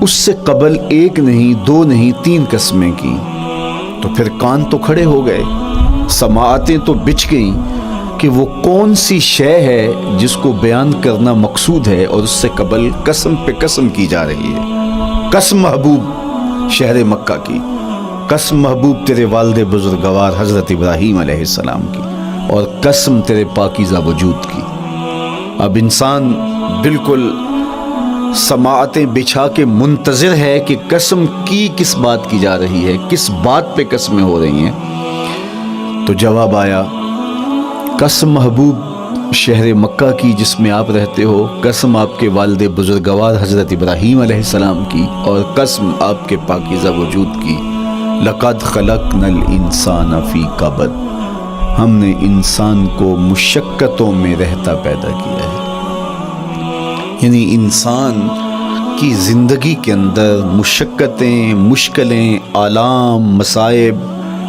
اس سے قبل ایک نہیں، دو نہیں، 3 قسمیں کی، تو پھر کان تو کھڑے ہو گئے، سماعتیں تو بچھ گئیں کہ وہ کون سی شے ہے جس کو بیان کرنا مقصود ہے، اور اس سے قبل قسم پہ قسم کی جا رہی ہے۔ قسم محبوب شہر مکہ کی، قسم محبوب تیرے والد بزرگوار حضرت ابراہیم علیہ السلام کی، اور قسم تیرے پاکیزہ وجود کی۔ اب انسان بالکل سماعتیں بچھا کے منتظر ہے کہ قسم کی کس بات کی جا رہی ہے، کس بات پہ قسمیں ہو رہی ہیں۔ تو جواب آیا، قسم محبوب شہر مکہ کی جس میں آپ رہتے ہو، قسم آپ کے والد بزرگوار حضرت ابراہیم علیہ السلام کی، اور قسم آپ کے پاکیزہ وجود کی۔ لقد خلقنا الانسان فی کبد، ہم نے انسان کو مشقتوں میں رہتا پیدا کیا ہے۔ یعنی انسان کی زندگی کے اندر مشقتیں، مشکلیں، آلام، مصائب،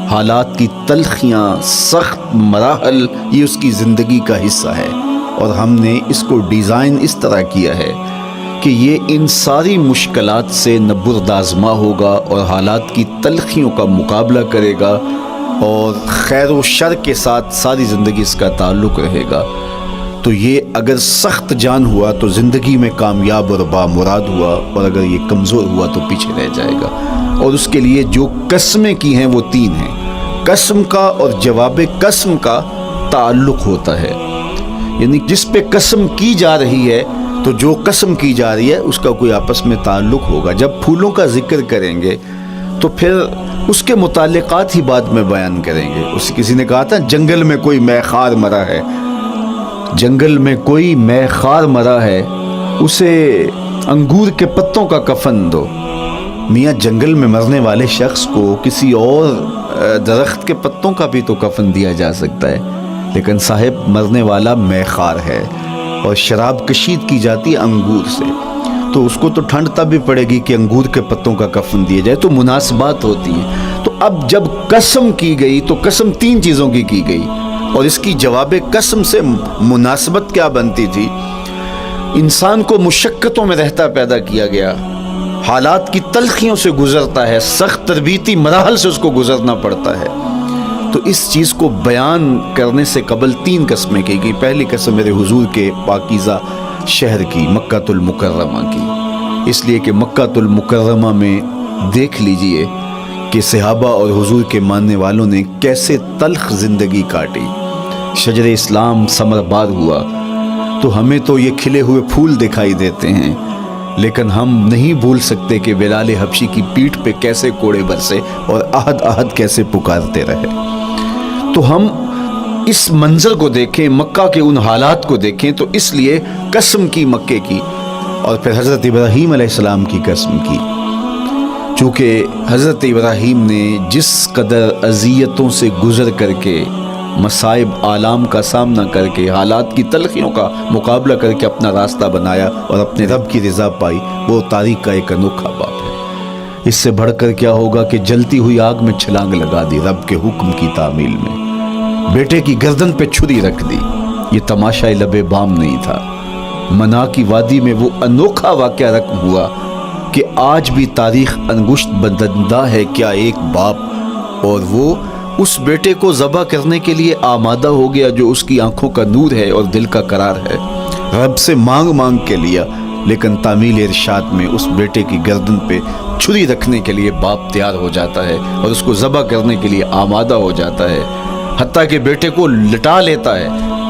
حالات کی تلخیاں، سخت مراحل، یہ اس کی زندگی کا حصہ ہے، اور ہم نے اس کو ڈیزائن اس طرح کیا ہے کہ یہ ان ساری مشکلات سے نہ بردآزما ہوگا، اور حالات کی تلخیوں کا مقابلہ کرے گا، اور خیر و شر کے ساتھ ساری زندگی اس کا تعلق رہے گا۔ تو یہ اگر سخت جان ہوا تو زندگی میں کامیاب اور بامراد ہوا، اور اگر یہ کمزور ہوا تو پیچھے رہ جائے گا۔ اور اس کے لیے جو قسمیں کی ہیں وہ 3 ہیں۔ قسم کا اور جواب قسم کا تعلق ہوتا ہے، یعنی جس پہ قسم کی جا رہی ہے تو جو قسم کی جا رہی ہے اس کا کوئی آپس میں تعلق ہوگا۔ جب پھولوں کا ذکر کریں گے تو پھر اس کے متعلقات ہی بعد میں بیان کریں گے۔ کسی نے کہا تھا جنگل میں کوئی مے خار مرا ہے، جنگل میں کوئی مے خار مرا ہے، اسے انگور کے پتوں کا کفن دو۔ میاں جنگل میں مرنے والے شخص کو کسی اور درخت کے پتوں کا بھی تو کفن دیا جا سکتا ہے، لیکن صاحب مرنے والا مے خار ہے، اور شراب کشید کی جاتی ہے انگور سے، تو اس کو تو ٹھنڈ تب بھی پڑے گی کہ انگور کے پتوں کا کفن دیا جائے۔ تو مناسبات ہوتی ہیں۔ تو اب جب قسم کی گئی تو قسم 3 چیزوں کی گئی، اور اس کی جواب قسم سے مناسبت کیا بنتی تھی؟ انسان کو مشقتوں میں رہتا پیدا کیا گیا، حالات کی تلخیوں سے گزرتا ہے، سخت تربیتی مراحل سے اس کو گزرنا پڑتا ہے۔ تو اس چیز کو بیان کرنے سے قبل 3 قسمیں کی گئی۔ پہلی قسم میرے حضور کے پاکیزہ شہر کی، مکہ المکرمہ کی، اس لیے کہ مکہ المکرمہ میں دیکھ لیجئے کہ صحابہ اور حضور کے ماننے والوں نے کیسے تلخ زندگی کاٹی۔ شجر اسلام ثمربار ہوا تو ہمیں تو یہ کھلے ہوئے پھول دکھائی دیتے ہیں، لیکن ہم نہیں بھول سکتے کہ بلال حبشی کی پیٹھ پہ کیسے کوڑے برسے اور احد احد کیسے پکارتے رہے۔ تو ہم اس منظر کو دیکھیں، مکہ کے ان حالات کو دیکھیں، تو اس لیے قسم کی مکے کی، اور پھر حضرت ابراہیم علیہ السلام کی قسم کی، چونکہ حضرت ابراہیم نے جس قدر اذیتوں سے گزر کر کے، مصائب آلام کا سامنا کر کے، حالات کی تلخیوں کا مقابلہ کر کے اپنا راستہ بنایا اور اپنے رب کی رضا پائی، وہ تاریخ کا ایک انوکھا باب ہے۔ اس سے بڑھ کر کیا ہوگا کہ جلتی ہوئی آگ میں چھلانگ لگا دی رب کے حکم کی تعمیل میں، بیٹے کی گردن پہ چھری رکھ دی۔ یہ تماشا لب بام نہیں تھا، منا کی وادی میں وہ انوکھا واقعہ رقم ہوا کہ آج بھی تاریخ انگشت بدندہ ہے کیا ایک باپ، اور وہ اس بیٹے کو ذبح کرنے کے لیے آمادہ ہو گیا جو اس کی آنکھوں کا نور ہے اور دل کا قرار ہے۔ رب سے مانگ مانگ کے لیا، لیکن تعمیل ارشاد میں اس بیٹے کی گردن پہ چھری رکھنے کے لیے باپ تیار ہو جاتا ہے اور اس کو ذبح کرنے کے لیے آمادہ ہو جاتا ہے، حتیٰ کہ بیٹے کو لٹا لیتا ہے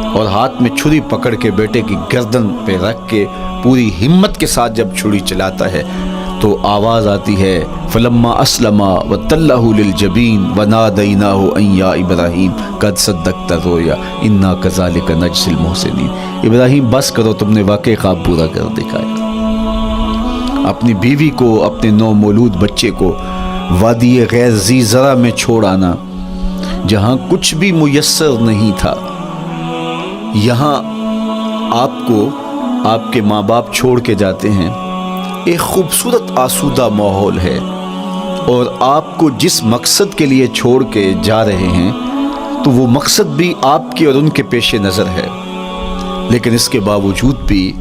اور ہاتھ میں چھری پکڑ کے بیٹے کی گردن پہ رکھ کے پوری ہمت کے ساتھ جب چھری چلاتا ہے تو آواز آتی ہے فلما اسلما وتلہ للجبین ونادیناہ ان یا ابراہیم قد صدقت الرؤیا انا کذالک نجزی المحسنین۔ ابراہیم بس کرو، تم نے واقعی خواب پورا کر دکھایا۔ اپنی بیوی کو، اپنے نو مولود بچے کو وادی غیر ذی زرع میں چھوڑ آنا، جہاں کچھ بھی میسر نہیں تھا، یہاں آپ کو آپ کے ماں باپ چھوڑ کے جاتے ہیں، ایک خوبصورت آسودہ ماحول ہے، اور آپ کو جس مقصد کے لیے چھوڑ کے جا رہے ہیں تو وہ مقصد بھی آپ کے اور ان کے پیش نظر ہے، لیکن اس کے باوجود بھی